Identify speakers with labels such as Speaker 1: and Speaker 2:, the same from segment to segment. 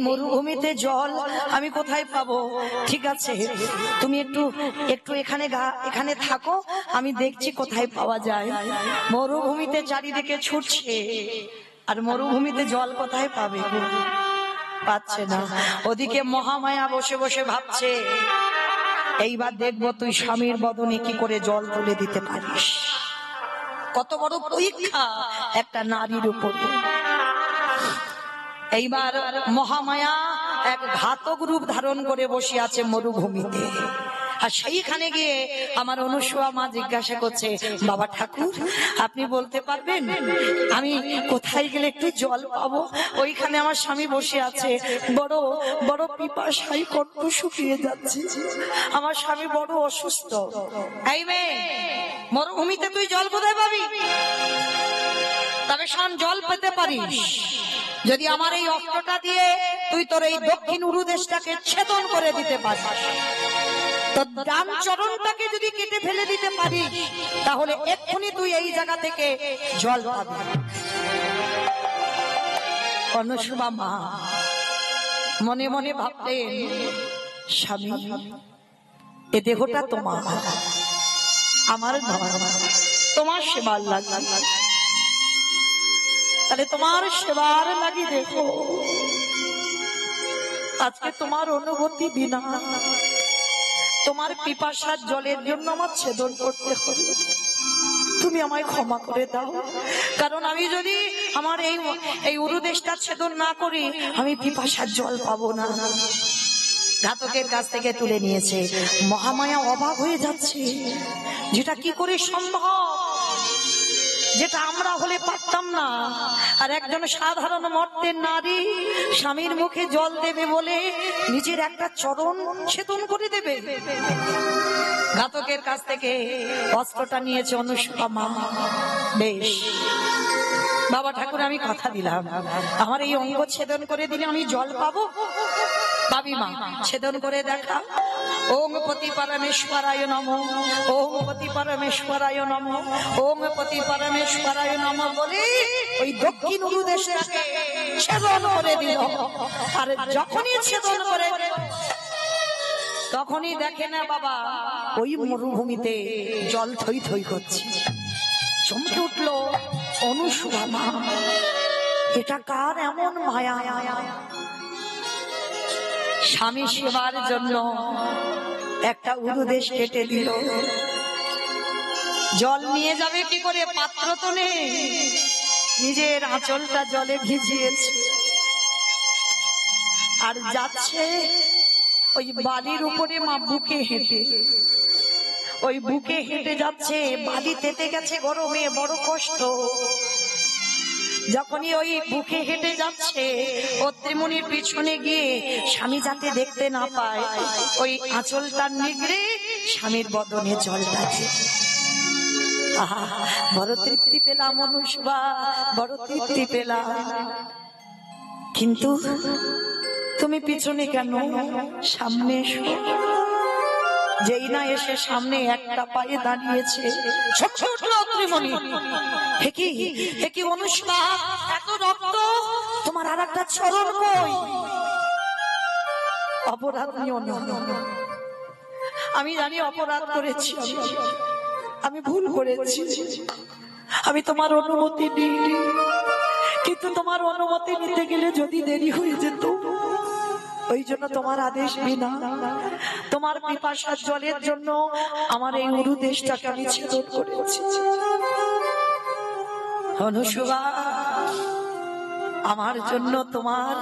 Speaker 1: মরুভূমিতে জল আমি কোথায় পাবো? ঠিক আছে, তুমি একটু এখানে থাকো, আমি দেখছি কোথায় পাওয়া যায়। মরুভূমিতে চারিদিকে ছুটছে, আর মরুভূমিতে জল কোথায় পাবে? পাচ্ছে না। ওদিকে মহামায়া বসে বসে ভাবছে, এইবার দেখবো তুই স্বামীর বদনে কি করে জল তুলে দিতে পারিস। কত বড় পরীক্ষা একটা নারীর উপরে। এইবার মহামায়া এক ঘাতক রূপ ধারণ করে বসে আছে মরুভূমিতে। আর সেইখানে গিয়ে আমার অনুসূয়া মা জিজ্ঞাসা করছে, বাবা ঠাকুর আপনি বলতে পারবেন আমি কোথায় গেলে একটু জল পাবো? ওইখানে আমার স্বামী বসে আছে, বড় বড় পিপাসায় কণ্ঠ শুকিয়ে যাচ্ছে, আমার স্বামী বড় অসুস্থ। এই মেয়ে, মরুভূমিতে তুই জল কোথায় পাবি? তবে শোন, জল পেতে পারিস যদি আমার এই অস্ত্রটা দিয়ে তুই তোর এই দক্ষিণ উরুদেশটাকে ছেদন করে দিতে পারিস, তোর ডান চরণটাকে যদি কেটে ফেলে দিতে পারিস, তাহলে এক্ষুনি তুই এই জায়গা থেকে জল পাবি। অনুসূয়া মা মনে মনে ভাবলেন, স্বামী এ দেহটা তোমার, আমার নয়, তোমার সেবার লাগি, তাহলে তোমার সেবার লাগি দেখো আজকে তোমার অনুভূতি বিনা তোমার পিপাসার জলের জন্য আমার ছেদন করতে হবে। তুমি আমায় ক্ষমা করে দাও, কারণ আমি যদি আমার এই উরুদেশটা ছেদন না করি, আমি পিপাসার জল পাবো না। ঘাতকের কাছ থেকে তুলে নিয়েছে। মহামায়া অবাক হয়ে যাচ্ছে, যেটা কি করে সম্ভব, যেটা আমরা হলে পারতাম না। আর একজন সাধারণ মর্তের নারী স্বামীর মুখে জল দেবে বলে নিজের একটা চরণ ছেদন করে দেবে। ঘাতকের কাছ থেকে অস্ত্রটা নিয়েছে অনুসূয়া মা। বেশ বাবা ঠাকুর, আমি কথা দিলাম আমার এই অঙ্গ ছেদন করে দিলে আমি জল পাবো। পাবি মা, ছেদন করে দেখা। ওম পতি পরমেশ্বরায় নমঃ, ওম পতি পরমেশ্বরায় নমঃ, ওম পতি পরমেশ্বরায় নমঃ বলে ওই দক্ষিণ উরুদেশে ছেদন করে দিল। আর যখনই ছেদন করে তখনই দেখে না বাবা, ওই মরুভূমিতে জল থই থই করছে। চমকে উঠলো অনুসূয়া মা, এটা কার এমন মায়া? স্বামী সেবার জন্য একটা উরুদেশ কেটে দিল। জল নিয়ে যাবে কি করে? পাত্র তো নেই, নিজের আঁচলটা জলে ভিজিয়েছে আর যাচ্ছে ওই বালির উপরে মা বুকে হেঁটে, ওই বুকে হেঁটে যাচ্ছে। বালি তেতে গেছে গরমে, বড় কষ্ট। যখনই ওই বুকে হেঁটে যাচ্ছে, অত্রিমুনির পিছনে গিয়ে স্বামী যাতে দেখতে না পায়, ওই আঁচলটা নিগড়ে স্বামীর বদনে জল আছে। বড় তৃপ্তি পেলাম অনুসূয়া, বড় তৃপ্তি পেলাম। কিন্তু তুমি পিছনে কেন? সামনে এসো। যেই না এসে সামনে একটা পায়ে দাঁড়িয়েছে, অনুসূয়া এত রক্ত, তোমার আর একটা চরণ কই? অপরাধ নিও না, আমি জানি অপরাধ করেছি, আমি ভুল করেছি, আমি তোমার অনুমতি দিইনি। কিন্তু তোমার অনুমতি নিতে গেলে যদি দেরি হয়ে যেত, ওই জন্য তোমার আদেশ বিনা তোমার পিপাসার জলের জন্য আমার এই উরুদেশটাকে আমি ছেদন করেছি। অনুসূয়া, আমার জন্য তোমার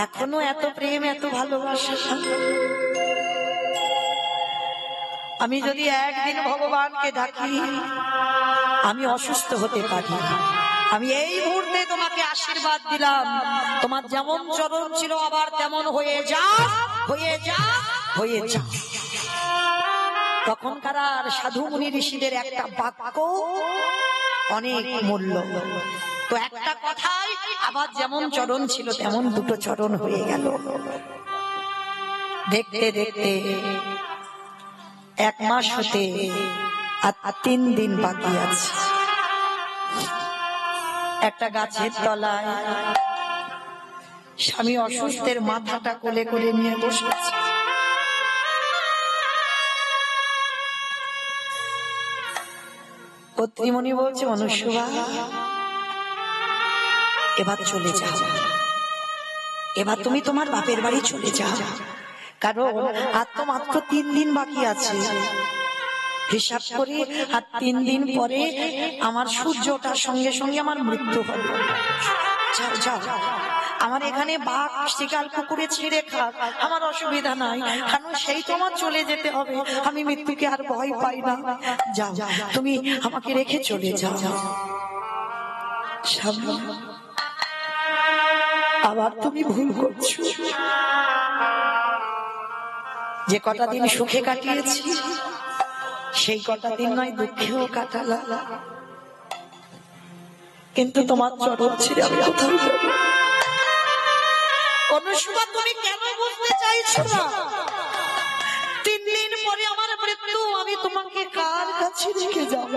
Speaker 1: এখনো এত প্রেম, এত ভালোবাসা। আমি যদি একদিন ভগবানকে ডাকি, আমি অসুস্থ হতে পারি। আমি এই মুহূর্তে তোমাকে আশীর্বাদ দিলাম, তোমার যেমন চরণ ছিল আবার তেমন হয়ে যা, হয়ে যা, হয়ে যা। তখনকার সাধু মুনি ঋষিদের একটা বাক্য অনেক মূল্য। তো একটা কথাই আবার যেমন চরণ ছিল তেমন দুটো চরণ হয়ে গেল। দেখতে দেখতে 1 মাস হতে আর 3 দিন বাকি আছে। একটা গাছের তলায় স্বামী অসুস্থের মাথাটা কোলে করে নিয়ে বসে আছে। পত্রীমণি বলছে, অনুসুয়া এবার চলে যাও, এবার তুমি তোমার বাপের বাড়ি চলে যাও, কারণ আর তো মাত্র 3 দিন বাকি আছে। হিসাব করে আর 3 দিন পরে আমার সূর্য ওঠার সঙ্গে সঙ্গে আমার মৃত্যু হবে। যাও যাও, আমার এখানে বাঘ শিকার পুকুরে ছিঁড়ে খাক, আমার অসুবিধা নাই, কারণ সেই তোমার চলে যেতে হবে, আমি মৃত্যুকে আর ভয় পাই না। যাও, তুমি আমাকে রেখে চলে যাও। আবার তুমি ভুল করছো, যে কটা দিন সুখে কাটিয়েছি সেই কটা দিন নয় দুঃখেও কাটালা, কিন্তু তোমার চরণ ছেড়ে আমি কোথাও যাব না। অনুসুয়া, তুমি কেন বুঝতে চাইছো না? 3 দিন পরে আমার মৃত্যু, আমি তোমাকে কার কাছে রেখে যাব?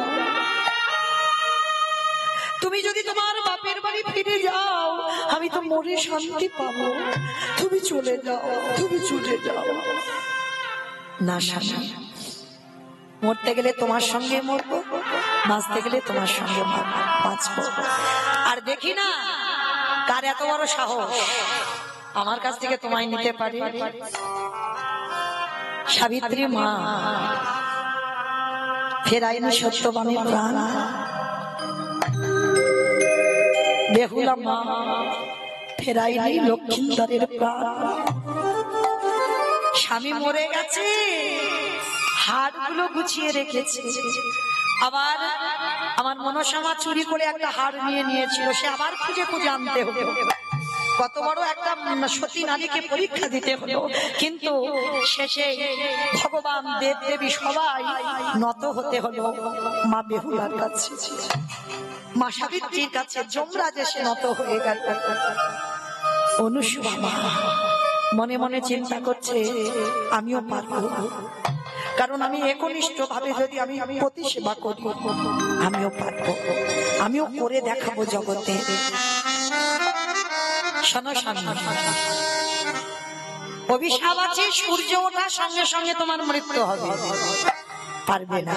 Speaker 1: তুমি যদি তোমার বাপের বাড়ি ফিরে যাও, আমি তো মরে শান্তি পাবো। তুমি চলে যাও, তুমি ছুটে যাও। না শাশা, মরতে গেলে তোমার সঙ্গে মরবো, বাঁচতে গেলে তোমার সঙ্গে বাঁচবো। আর দেখি না কার এত বড় সাহস আমার কাছ থেকে তোমায় নিতে পারে। সাবিত্রী মা ফেরাইনি সত্যবানের প্রাণ, বেহুলা মা ফেরাইনি লক্ষ্মীন্দরের প্রাণ। স্বামী মরে গেছে, হাড়গুলো গুছিয়ে রেখেছে, আবার আমার মনসামা চুরি করে একটা হাড় নিয়ে নিয়েছিল, সে আবার খুঁজে খুঁজে আনতে হলো। কত বড় একটা সতী নারীকে পরীক্ষা দিতে হলো, কিন্তু শেষে ভগবান দেব দেবী সবাই নত হতে হলো মা বেহুলার কাছে, মা সাবিত্রীর কাছে। যমরাজ এসে নত হয়ে গেল। অনুসুয়া মা মনে মনে চিন্তা করছে, আমিও পারবো, কারণ আমি একনিষ্ঠ ভাবে যদি আমি পতি সেবা করি, আমিও পারবো, আমিও করে দেখাবো জগতে। শোনো স্বামী, অভিশাপ আছে, সূর্য ওঠার সঙ্গে সঙ্গে তোমার মৃত্যু হবে। পারবে না।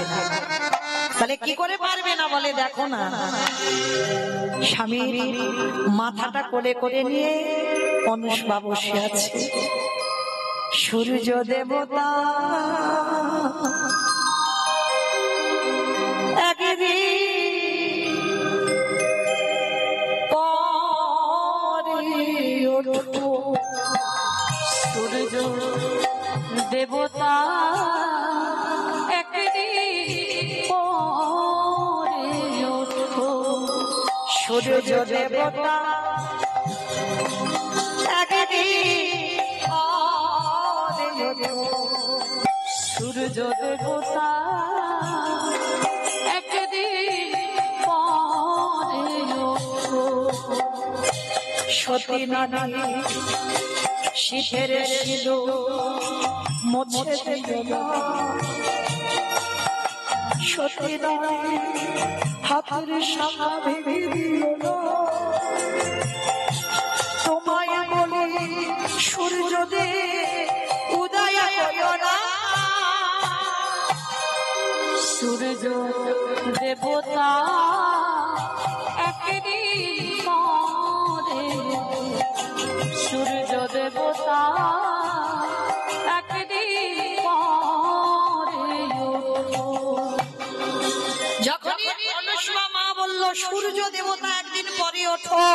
Speaker 1: তাহলে কি করে পারবে না বলে, দেখো না স্বামীর মাথাটা কোলে করে নিয়ে অনুসুয়া বসে আছে। সূর্য দেবতা একদিন
Speaker 2: সূর্য দেবতা একদিন পরে ওঠো,
Speaker 1: সূর্য দেবতা
Speaker 2: সূর্য দেবতা একদিন পরে ওঠো।
Speaker 1: সতী নারী শীতের সিঁদুর মুছে দিল, সতী নারী হাতের শাখা ভেঙে দিল। তোমায় বলি সূর্য দে উদয় হইও না,
Speaker 2: সূর্য দেবতা একদিন পরে, সূর্য দেবতা একদিন পরে ওঠো।
Speaker 1: যখনই অনুসুয়া মা বলল সূর্য দেবতা একদিন পরে ওঠো,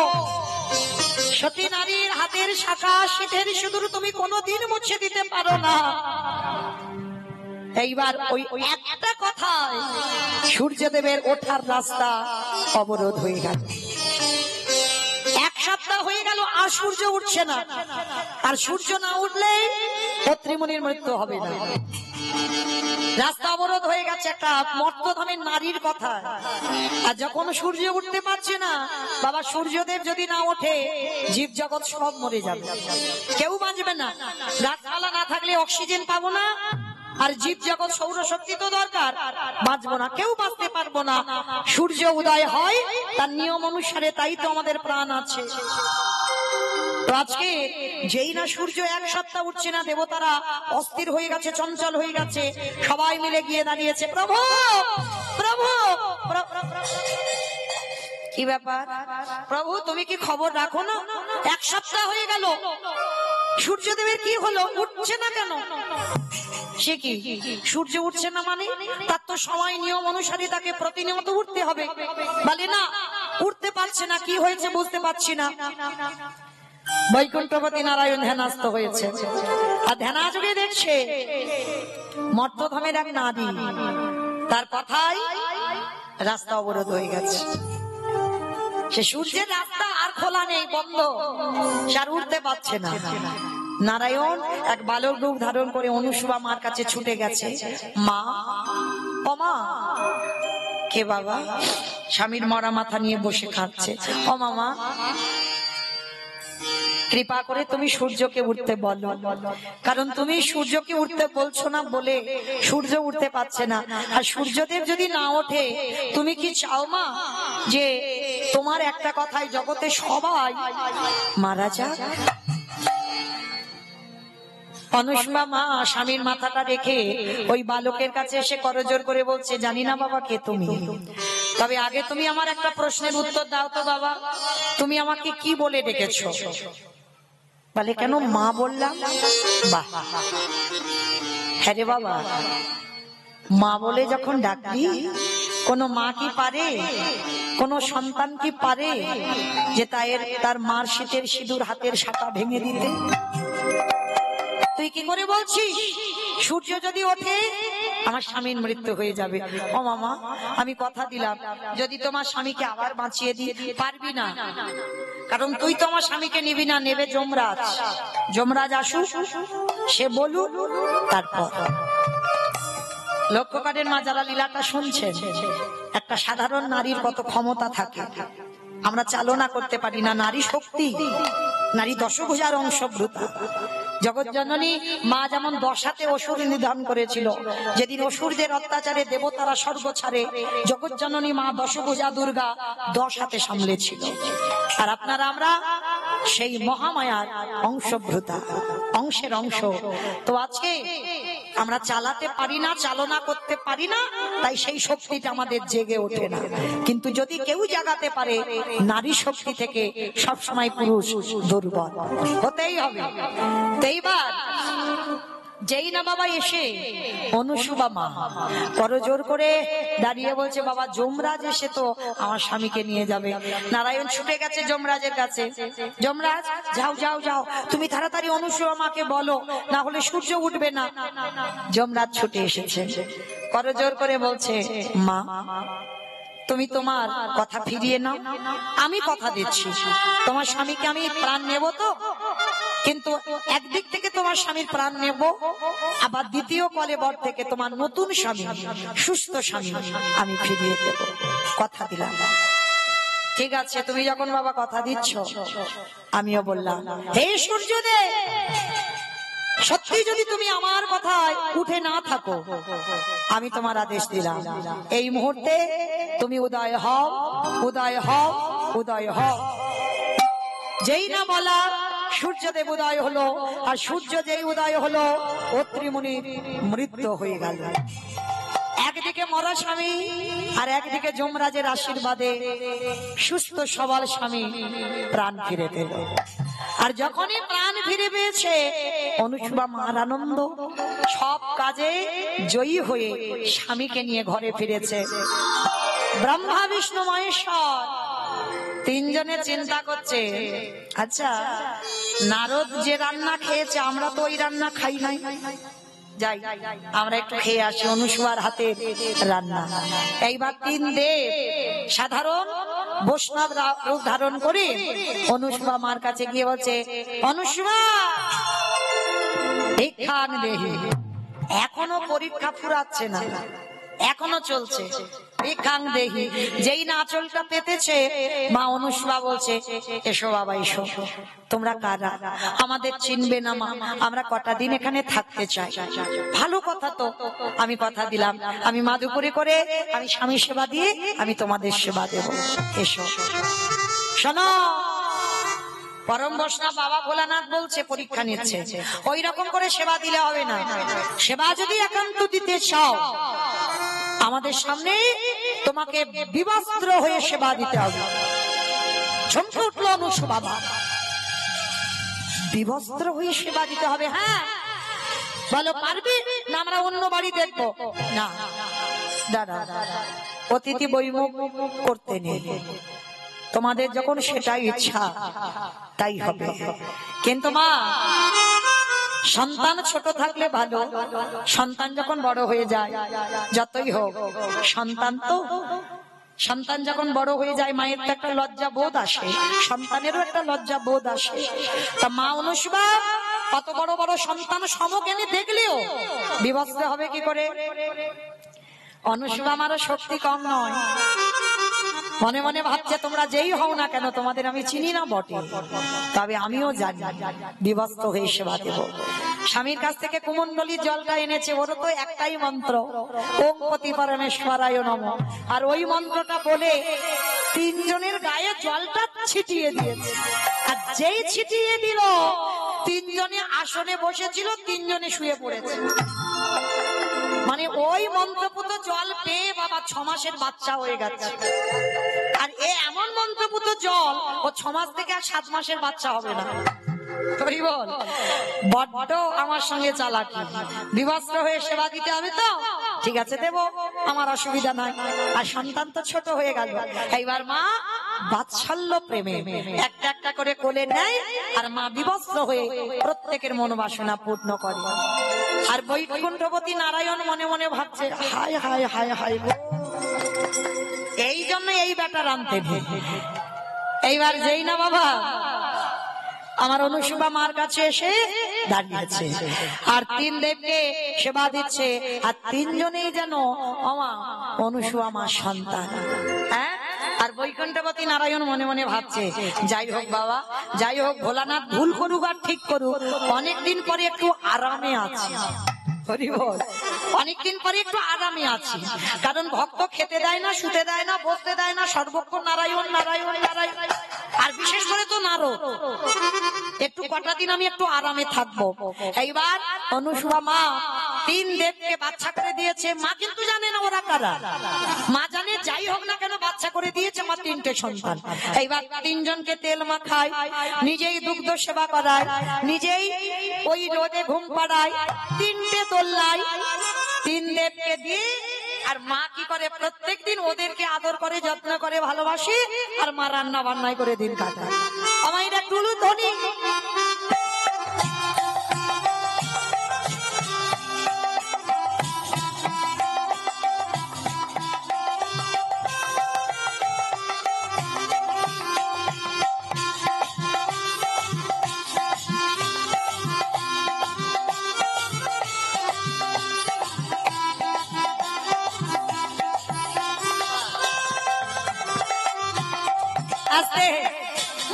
Speaker 1: সতী নারীর হাতের শাখা শীতের সিঁদুর তুমি কোনোদিন মুছে দিতে পারো না। এইবার ওই একটা কথায় সূর্যদেবের ওঠার রাস্তা অবরোধ হয়ে গেল। 1 সপ্তাহ হয়ে গেল আর সূর্য উঠছে না, আর সূর্য না উঠলে পত্রীমণির মৃত্যু হবে না। রাস্তা অবরোধ হয়ে গেছে একটা মর্তধামের নারীর কথা। আর যখন সূর্য উঠতে পারছে না, বাবা সূর্যদেব যদি না ওঠে জীব জগৎ সব মরে যাবে, কেউ বাঁচবে না। গাছপালা না থাকলে অক্সিজেন পাবো না, আর জীব জগৎ সৌরশক্তি তো দরকার, বাঁচবো না, কেউ বাঁচতে পারবো না। সূর্য উদয় হয় তার নিয়ম অনুসারে, তাই তো আমাদের প্রাণ আছে। তো আজকে যেই না সূর্য এক সপ্তাহ উঠছে না, দেবতারা অস্থির হয়ে গেছে, চঞ্চল হয়ে গেছে, সবাই মিলে গিয়ে দাঁড়িয়েছে, প্রভু প্রভু কি ব্যাপার প্রভু, তুমি কি খবর রাখো না? এক সপ্তাহ হয়ে গেল, সূর্যদেবের কি হলো, উঠছে না কেন? সে কি সূর্য উঠছে না মানে তার তো সময় নিয়ম অনুসারে তাকে প্রতিনিয়ত উঠতে হবে। বলে না, উঠতে পারছে না, কি হয়েছে বুঝতে পারছি না। বৈকুণ্ঠপতি নারায়ণ ধ্যানাস্ত হয়েছে, আর ধ্যানাযোগে দেখছে মর্তধামের এক নারী, তার কথাই রাস্তা অবরোধ হয়ে গেছে। সে সূর্যের রাস্তা আর খোলা নেই, বন্ধ, সে আর উঠতে পারছে না। নারায়ণ এক বালক রূপ ধারণ করে অনুসুয়া মার কাছে ছুটে গেছে। মা, ও মা। কে বাবা? স্বামীর মরা মাথা নিয়ে বসে খাচ্ছে। ও মামা, কৃপা করে তুমি সূর্যকে উঠতে বলো, কারণ তুমি সূর্যকে উঠতে বলছো না বলে সূর্য উঠতে পারছে না। আর সূর্যদেব যদি না ওঠে, তুমি কি চাও মা যে তোমার একটা কথায় জগতে সবাই মারা যাক? অনুসুয়া মা স্বামীর মাথাটা রেখে ওই বালকের কাছে এসে করজোর করে বলছে, জানি না বাবা কে তুমি, তবে আগে তুমি আমার একটা প্রশ্নের উত্তর দাও তো বাবা, তুমি আমাকে কি বলে ডেকেছো? বলে, কেন মা বললাম? বাহ, হ্যাঁ রে বাবা, মা বলে যখন ডাকলি, কোন মা কি পারে, কোন সন্তান কি পারে যে তার মার শীতের সিঁদুর হাতের শাখা ভেঙে দিতে? তুই কি করে বলছিস সূর্য যদি ওঠে আমার স্বামীর মৃত্যু হয়ে যাবে? ও মামা, আমি কথা দিলাম, যদি তোমার স্বামীকে আবার বাঁচিয়ে দিই, পারবি না, কারণ তুই তো আমার স্বামীকে নিবি না, নেবে যমরাজ। যমরাজ আসুক, সে বলুক, তারপর। লক্ষ্যকারের মা যারা লীলাটা শুনছেন, একটা সাধারণ নারীর কত ক্ষমতা থাকে আমরা চালনা করতে পারি না। নারী শক্তি, নারী দশভুজার অংশভূতা। জগৎ জননী মা যেমন 10 হাতে অসুর নিধন করেছিল, যেদিন অসুরদের অত্যাচারে দেবতারা স্বর্গ ছাড়ে, জগৎ জননী মা দশভুজা দুর্গা 10 হাতে সামলেছিল। আর আপনারা আমরা সেই মহামায়ার অংশভূতা, অংশের অংশ। তো আজকে আমরা চালাতে পারি না, চালনা করতে পারি না, তাই সেই শক্তিটা আমাদের জেগে ওঠে না। কিন্তু যদি কেউ জাগাতে পারে, নারী শক্তি থেকে সবসময় পুরুষ দুর্বল হতেই হবে। এইবার যেই না বাবা এসে অনুসুয়া মা করজোর করে দাঁড়িয়ে বলছে, বাবা যমরাজ এসে তো আমার স্বামীকে নিয়ে যাবে। নারায়ণ ছুটে গেছে যমরাজের কাছে। যমরাজ, যাও যাও যাও, তুমি তাড়াতাড়ি অনুসুয়া মাকে বলো, না হলে সূর্য উঠবে না। যমরাজ ছুটে এসেছে, করজোর করে বলছে, মা তুমি তোমার কথা ফিরিয়ে নাও, আমি কথা দিচ্ছি তোমার স্বামীকে আমি প্রাণ নেব তো, কিন্তু একদিক থেকে তোমার স্বামীর প্রাণ নেব, আবার দ্বিতীয় কলেবর থেকে তোমার নতুন স্বামী, সুস্থ স্বামী আমি ফিরিয়ে দেব, কথা দিলাম। ঠিক আছে, তুমি যখন বাবা কথা দিচ্ছ, আমিও বললাম, হে সূর্যদেব, সত্যি যদি তুমি আমার কথায় উঠে না থাকো, আমি তোমার আদেশ দিলাম, এই মুহূর্তে তুমি উদয় হও, উদয় হও, উদয় হও। যেই না বলা, সূর্যদেব উদয় হলো, আর সূর্য যেই উদয় হলো, অত্রিমুনির মৃত্যু হয়ে গেল। একদিকে মরা স্বামী, আর একদিকে যমরাজের আশীর্বাদে সুস্থ সবল স্বামী প্রাণ ফিরে পেল। আর যখনই প্রাণ ফিরে পেয়েছে, অনুসুয়া মার আনন্দ, সব কাজে জয়ী হয়ে স্বামীকে নিয়ে ঘরে ফিরেছে। ব্রহ্মা বিষ্ণু মহেশ্বর তিনজনে চিন্তা করছে, আচ্ছা নারদ যে রান্না খেয়েছে, আমরা তো ওই রান্না খাই নাই, যাই আমরা একটু খেয়ে আসি অনুসুয়ার হাতের রান্না। এইবার 3 দেব সাধারণ বৈষ্ণব রূপ ধারণ করে অনুসুয়া মার কাছে গিয়ে বলছে, অনুসুয়া ভিক্ষান দেহি। এখনো পরীক্ষা ফুরাচ্ছে না, এখনো চলছে, ভিক্ষাং দেহি। যেই না আঁচলটা পেতেছে, মা অনুসুয়া বলছে, এসো বাবা এসো, তোমরা কারা, আমাদের চিনবে না মা, আমরা কটা দিন এখানে থাকতে চাই। ভালো কথা তো, আমি কথা দিলাম, আমি মাদুপুরি করে আমি স্বামী সেবা দিয়ে আমি তোমাদের সেবা দেব। এসো শোনো, পরম বৈষ্ণব বাবা ভোলানাথ বলছে পরীক্ষা নিচ্ছে, ওই রকম করে সেবা দিলে হবে না। সেবা যদি একান্ত দিতে চাও, আমাদের সামনে তোমাকে বিবস্ত্র হয়ে সেবা দিতে হবে। চমকে উঠলো অনুসু বাবা, বিবস্ত্র হয়ে সেবা দিতে হবে? হ্যাঁ। বলো পারবি না? আমরা অন্য বাড়ি দেখবো না। দাদা, অতিথি বৈমুখ করতে নেই, তোমাদের যখন সেটাই ইচ্ছা তাই হবে। কিন্তু মা, সন্তান ছোট থাকলে ভালো, সন্তান যখন বড় হয়ে যায়, যতই হোক সন্তান যখন বড় হয়ে যায়, মায়ের তো একটা লজ্জা বোধ আসে, সন্তানেরও একটা লজ্জা বোধ আসে। তা মা অনুসুবা কত বড় বড় সন্তান সমজ্ঞানে দেখলেও বিবস্ত্র হবে কি করে? অনুসুবা আমারও শক্তি কম নয়, মনে মনে ভাবছে তোমরা যেই হও না কেন, তোমাদের আমি চিনি না বটে, তবে আমিও জানি বিবস্ত্র হয়ে সেবা দেব। স্বামীর কাছ থেকে কুমণ্ডলীর জলটা এনেছে, ওরও তো একটাই মন্ত্র, ওম পতি পরমেশ্বরায় নমঃ। আর ওই মন্ত্রটা বলে তিনজনের গায়ে জলটা ছিটিয়ে দিয়েছে। আর যেই ছিটিয়ে দিল, তিনজনে আসনে বসেছিল, তিনজনে শুয়ে পড়েছে। মানে ওই মন্ত্রপুত জল পেয়ে বাবা 6 মাসের বাচ্চা হয়ে গেছে। আর এমন মন্ত্রপুত জল, ও 6 মাস থেকে আর 7 মাসের বাচ্চা হবে না। বড্ড আমার সঙ্গে চালাকি। বিবস্ত্র হয়ে সেবা দিতে হবে তো, ঠিক আছে দেব, আমার অসুবিধা নাই। আর সন্তান তো ছোট হয়ে গেল, এইবার মা বাৎসল্য প্রেমে একটা একটা করে কোলে নেয়, আর মা বিবস্ত্র হয়ে প্রত্যেকের মনোবাসনা পূর্ণ করে। আর বৈকুণ্ঠপতি নারায়ণ মনে মনে ভাবছে, হায় হায় হায় হায়, এই জন্য এই বেটা রানতে। এইবার যেই না বাবা আমার অনুসুবা মার কাছে এসে দাঁড়িয়েছে, আর 3 দেবকে সেবা দিচ্ছে, আর 3 জনেই যেন অনুসুবা মার সন্তান। হ্যাঁ। আর বৈকুণ্ঠপতি নারায়ণ মনে মনে ভাবছে, যাই হোক বাবা, যাই হোক, ভোলানাথ ভুল করুক আর ঠিক করুক, অনেকদিন পরে একটু আরামে আছি। অনেকদিন পরে একটু আরামে আছি, কারণ ভক্ত খেতে দেয় না, শুতে দেয় না, বসতে দেয় না, সর্বক্ষণ নারায়ণ নারায়ণ নারায়ণ। আর বিশেষ করে তো নারদ, একটু কটা দিন আমি একটু আরামে থাকবো। এইবার অনুসুবা মা 3 দেবকে বাচ্চা করে দিয়েছে। মা কিন্তু জানে না ওরা কারা, মা জানে যাই হোক না কেন বাচ্চা করে দিয়েছে আমার 3টে সন্তান। এইবার 3 জনকে তেল মাখায়, নিজেই দুগ্ধ সেবা করায়, নিজেই ওই রোদে ঘুম পাড়ায়, 3টে দোল্লায় 3 দেবকে দিয়ে। আর মা কি করে, প্রত্যেকদিন ওদেরকে আদর করে, যত্ন করে, ভালোবাসে, আর মা রান্না বান্নায় করে দিন কাটায়। আমার এটা টুলু ধনী।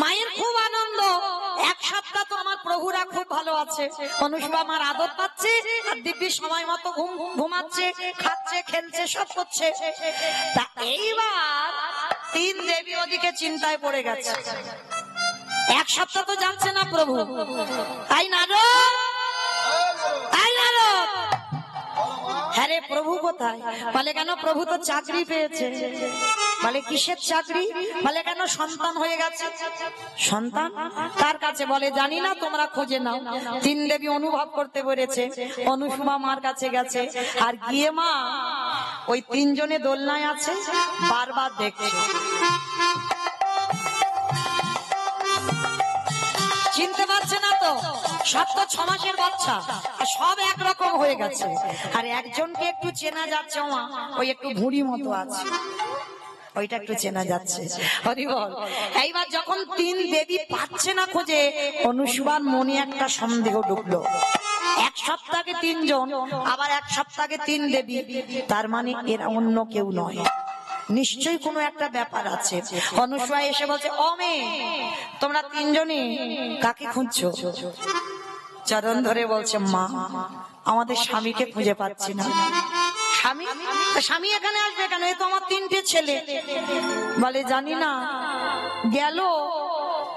Speaker 1: মায়ের খুব আনন্দ, 1 সপ্তাহ তো আমার প্রভুরা খুব ভালো আছে, অনুসুবা আমার আদর পাচ্ছে, আর দিব্যি সময় মতো ঘুমাচ্ছে, খাচ্ছে, খেলছে, সব করছে। তা এইবার 3 দেবী ওদিকে চিন্তায় পড়ে গেছে, 1 সপ্তাহ তো যাচ্ছে না প্রভু। তাই নারদ, তাই নারদ, হ্যাঁ রে প্রভু কোথায়? বলে কেন, প্রভু তো চাকরি পেয়েছে। বলে কিসের চাকরি? বলে কেন, সন্তান হয়ে গেছে। সন্তান তার কাছে? বলে জানি না, তোমরা খুঁজে নাও। 3 দেবী অনুভব করতে পেরেছে, অনুসুবা মার কাছে গেছে, আর গিয়ে মা ওই 3 জনে দোলনায় আছে, বারবার দেখছে। চিনতে পারছে না তো, সব তো 6 মাসের বাচ্চা, আর সব একরকম হয়ে গেছে। আর একজনকে একটু চেনা যাচ্ছে, ওই একটু ভুঁড়ি মতো আছে, ওইটা একটু চেনা যাচ্ছে। হরি বল। এইবার যখন 3 দেবী পাচ্ছে না খুঁজে, অনুসুবার মনে একটা সন্দেহ ঢুকলো, 1 সপ্তাহে 3 জন, আবার 1 সপ্তাহে 3 দেবী, তার মানে এরা অন্য কেউ নয়, নিশ্চয়ই কোনো একটা ব্যাপার আছে। অনুসুয়া এসে বলছে, ও মেয়ে, তোমরা 3 জনই কাকে খুঁজছো? চরণ ধরে বলছে, মা আমাদের স্বামীকে খুঁজে পাচ্ছি না। স্বামী? স্বামী এখানে আসবে কেন? এই তো আমার 3টে ছেলে। বলে জানি না, গেল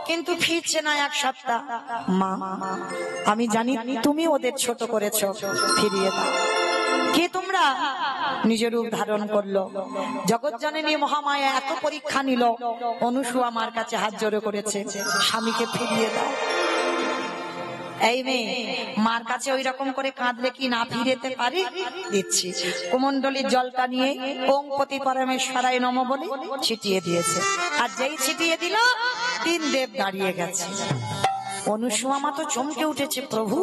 Speaker 1: কিন্তু ফিরছে না 1 সপ্তাহ। মা আমি জানি তুমি ওদের ছোট করেছো, ফিরিয়ে দাও। কে তোমরা? নিজ রূপ ধারণ করলো জগৎ জননী মহামায়া, এত পরীক্ষা নিল, অনুসুয়া মার কাছে হাত জোড়ো করেছে, স্বামীকে ফিরিয়ে দাও। এই মেয়ে মার কাছে ওই রকম করে কাঁদলে কি না ফিরেতে পারি? দিচ্ছি। কুমণ্ডলীর জলটা নিয়ে ওং পতি পরমেশ্বরায় নম বলে ছিটিয়ে দিয়েছে, আর যেই ছিটিয়ে দিল 3 দেব দাঁড়িয়ে গেছে। অনুসুয়া মা তো চমকে উঠেছে, প্রভু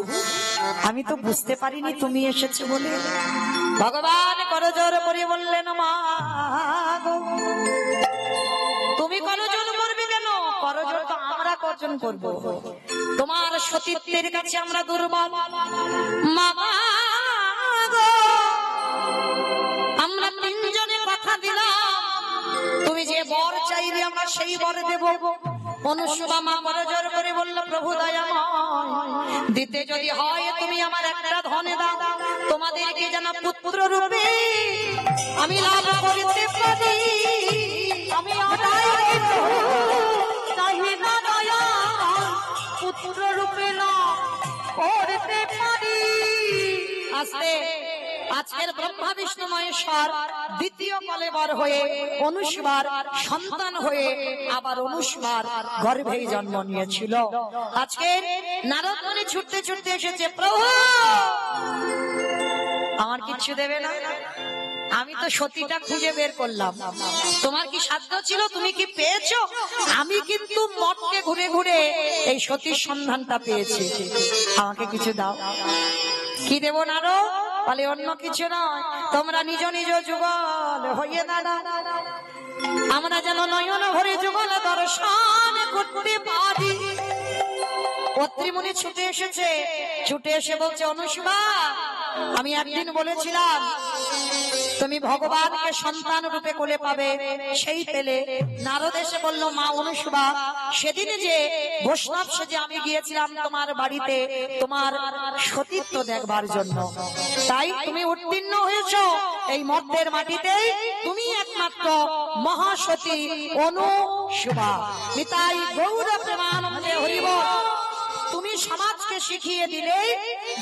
Speaker 1: আমি তো বুঝতে পারিনি তুমি এসেছে বলে। ভগবান করজোর করে বললেন, মা গো, তুমি করজোর করবে কেন? করজোর তো আমরা কর্জন করব, তোমার সতীত্বের কাছে আমরা দুর্বল। মা গো, আমরা 3 জনে কথা দিলাম, তুমি যে বর চাইবে আমরা সেই বর দেব। অনুসুয়া মা করজোর করে বলল, প্রভু দয়াময়, দিতে যদি হয় তুমি আমার একটা ধনে দাও, তোমাদেরকে যেন পুত্র রূপে আমি লাভ করতে পারি।
Speaker 2: আমি চাহি না দয়া, পুত্র রূপে লাভ করতে পারি।
Speaker 1: আস্তে আজকের ব্রহ্মা বিষ্ণু মহেশ্বর দ্বিতীয় কলেবর হয়ে অনুসুয়ার সন্তান হয়ে আবার অনুসুয়ার গর্ভেই জন্ম নিয়েছিল। আজকে নারদ মুনি ছুটতে ছুটতে এসেছে, প্রভু আমার কিচ্ছু দেবে না? আমি তো সতীটা খুঁজে বের করলাম, তোমার কি সাধ্য ছিল? তুমি কি পেয়েছো? আমি কিন্তু মঠকে ঘুরে ঘুরে এই সতীর সন্ধানটা পেয়েছি, আমাকে কিছু দাও। কি দেব নারদ? বলে অন্য কিছু নয়, তোমরা নিজ নিজ যুগল হইয়ে দাঁড়াও, আমরা যেন নয়ন ভরে যুগল দর্শন করতে পারি। অত্রিমুনি ছুটে এসেছে, ছুটে এসে বলছে, অনুসুয়া আমি একদিন বলেছিলাম তুমি ভগবানকে সন্তান রূপে কোলে পাবে, সেই পেলে। নারদ এসে বলল, মা অনুসুয়া, সেদিনে যে বৈষ্ণব সেজে আমি গিয়েছিলাম তোমার বাড়িতে তোমার সতীত্ব দেখবার জন্য, তাই তুমি উত্তীর্ণ হয়েছো এই মর্তের মাটিতেই, তুমি একমাত্র মহাসতী অনুসুয়া। নিতাই গৌর প্রেমানন্দে হরি বল। তুমি সমাজকে শিখিয়ে দিলে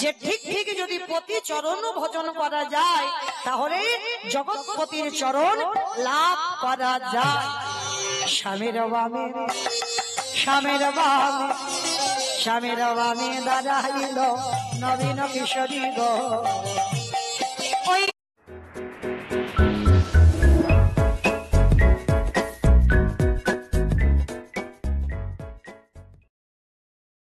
Speaker 1: যে ঠিক ঠিক যদি পতি চরণ ভজন করা যায়, তাহলে জগৎপতির চরণ লাভ করা যায়। স্বামীর বামে, স্বামীর বামে, স্বামীর বামে দাঁড়াইল নবীন কিশোরী গো,